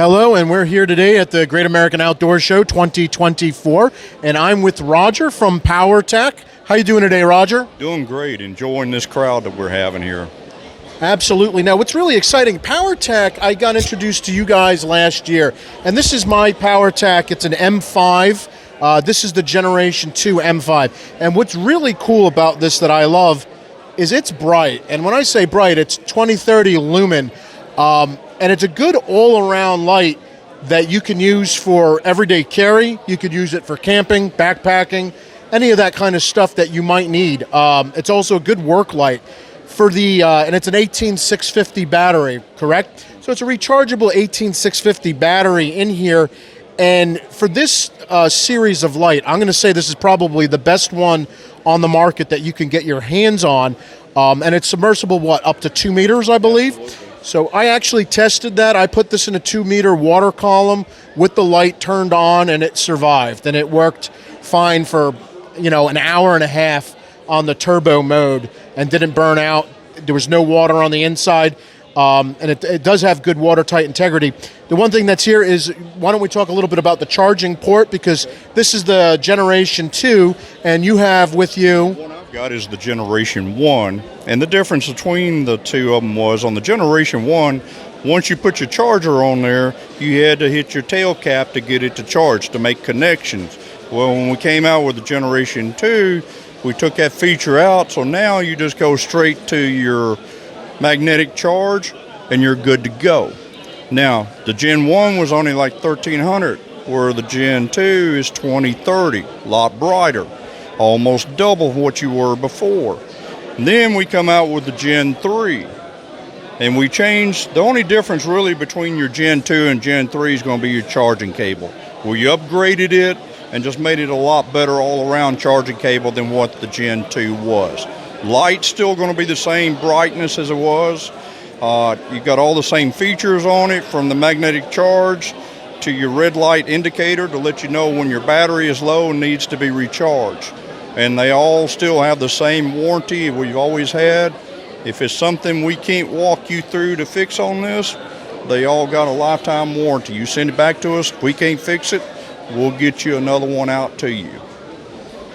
Hello, and we're here today at the Great American Outdoor Show 2024, and I'm with Roger from Powertac. How you doing today, Roger? Doing great, enjoying this crowd that we're having here. Absolutely. Now, what's really exciting, Powertac, I got introduced to you guys last year, and this is my Powertac. It's an M5. This is the Generation 2 M5. And what's really cool about this that I love is it's bright. And when I say bright, it's 2030 lumen. And it's a good all-around light that you can use for everyday carry. You could use it for camping, backpacking, any of that kind of stuff that you might need. It's also a good work light for the, and it's an 18650 battery, correct? So it's a rechargeable 18650 battery in here. And for this series of light, I'm going to say this is probably the best one on the market that you can get your hands on. And it's submersible, up to 2 meters, I believe? So I actually tested that. I put this in a 2-meter water column with the light turned on, and it survived. And it worked fine for, an hour and a half on the turbo mode and didn't burn out. There was no water on the inside, and it does have good watertight integrity. The one thing that's here is, why don't we talk a little bit about the charging port, because this is the Generation 2, and you have with you... Got is the Generation 1, and the difference between the two of them was on the Generation 1, once you put your charger on there, you had to hit your tail cap to get it to charge, to make connections. Well, when we came out with the Generation 2, we took that feature out, so now you just go straight to your magnetic charge and you're good to go. Now, the Gen 1 was only like 1300, where the Gen 2 is 2030, a lot brighter. Almost double what you were before. And then we come out with the Gen 3. And we changed, the only difference really between your Gen 2 and Gen 3 is going to be your charging cable. We upgraded it and just made it a lot better all-around charging cable than what the Gen 2 was. Light's still going to be the same brightness as it was. You got all the same features on it, from the magnetic charge to your red light indicator to let you know when your battery is low and needs to be recharged. And they all still have the same warranty we've always had. If it's something we can't walk you through to fix on this, they all got a lifetime warranty. You send it back to us, if we can't fix it, we'll get you another one out to you.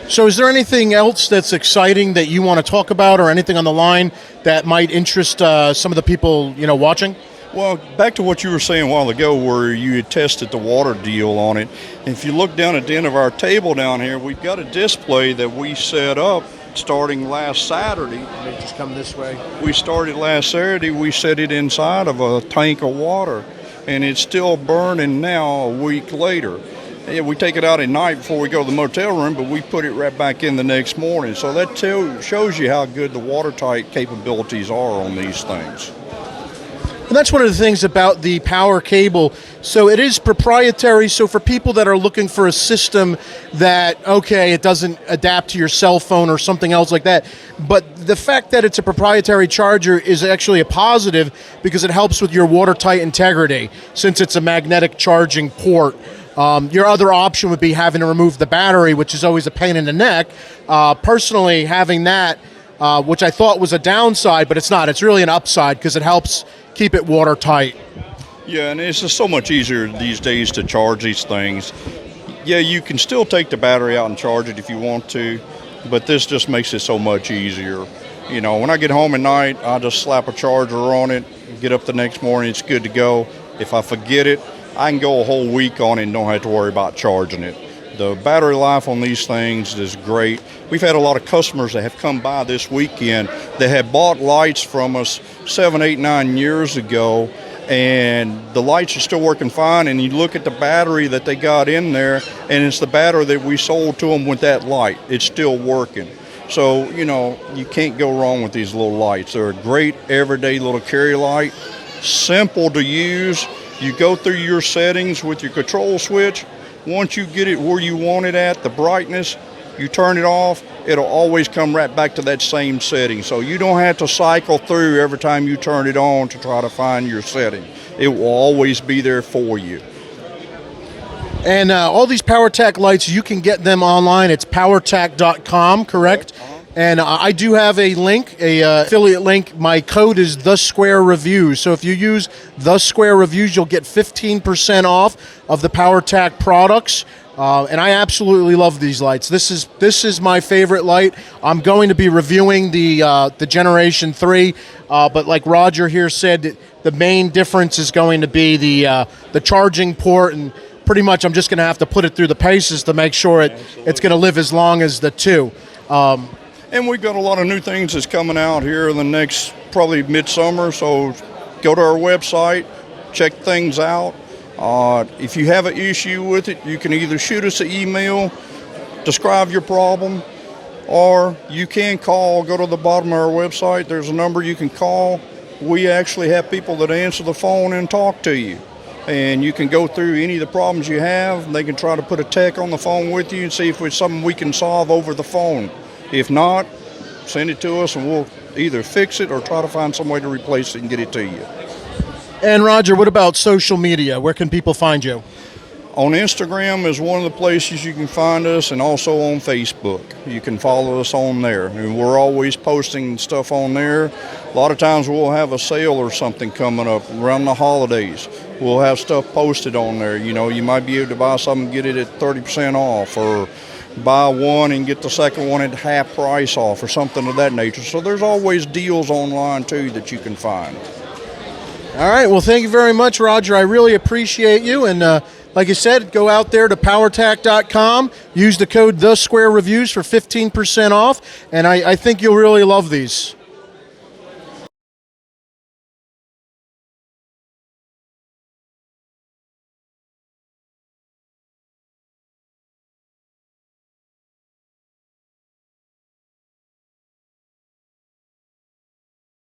So is there anything else that's exciting that you want to talk about, or anything on the line that might interest some of the people watching? Well, back to what you were saying a while ago, where you had tested the water deal on it. If you look down at the end of our table down here, we've got a display that we set up starting last Saturday. They just come this way. We started last Saturday. We set it inside of a tank of water, and it's still burning now a week later. Yeah, we take it out at night before we go to the motel room, but we put it right back in the next morning. So that shows you how good the watertight capabilities are on these things. And that's one of the things about the power cable. So it is proprietary. So for people that are looking for a system that, it doesn't adapt to your cell phone or something else like that, but the fact that it's a proprietary charger is actually a positive, because it helps with your watertight integrity, since it's a magnetic charging port. Your other option would be having to remove the battery, which is always a pain in the neck. Personally, having that, which I thought was a downside, but it's not. It's really an upside, because it helps keep it watertight. Yeah, and it's just so much easier these days to charge these things. Yeah, you can still take the battery out and charge it if you want to, but this just makes it so much easier. When I get home at night, I just slap a charger on it, get up the next morning, it's good to go. If I forget it, I can go a whole week on it and don't have to worry about charging it. The battery life on these things is great. We've had a lot of customers that have come by this weekend that have bought lights from us 7, 8, 9 years ago, and the lights are still working fine. And you look at the battery that they got in there, and it's the battery that we sold to them with that light. It's still working. So, you can't go wrong with these little lights. They're a great everyday little carry light, simple to use. You go through your settings with your control switch. Once you get it where you want it at, the brightness, you turn it off, it'll always come right back to that same setting. So you don't have to cycle through every time you turn it on to try to find your setting. It will always be there for you. And all these Powertac lights, you can get them online. It's powertac.com, correct? And I do have a link, a affiliate link. My code is The Square Reviews. So if you use The Square Reviews, you'll get 15% off of the Powertac products. And I absolutely love these lights. This is my favorite light. I'm going to be reviewing the Generation 3, but like Roger here said, the main difference is going to be the charging port, and pretty much I'm just going to have to put it through the paces to make sure it's going to live as long as the 2. And we've got a lot of new things that's coming out here in the next probably midsummer, so go to our website, check things out. If you have an issue with it, you can either shoot us an email, describe your problem, or you can call. Go to the bottom of our website. There's a number you can call. We actually have people that answer the phone and talk to you. And you can go through any of the problems you have. They can try to put a tech on the phone with you and see if it's something we can solve over the phone. If not, send it to us and we'll either fix it or try to find some way to replace it and get it to you. And Roger, what about social media? Where can people find you? On Instagram is one of the places you can find us, and also on Facebook. You can follow us on there. And we're always posting stuff on there. A lot of times we'll have a sale or something coming up around the holidays. We'll have stuff posted on there. You know, you might be able to buy something and get it at 30% off, or buy one and get the second one at half price off, or something of that nature. So there's always deals online too that you can find. All right, well, thank you very much, Roger. I really appreciate you. And like I said, go out there to powertac.com, use the code The Square Reviews for 15% off, and I think you'll really love these.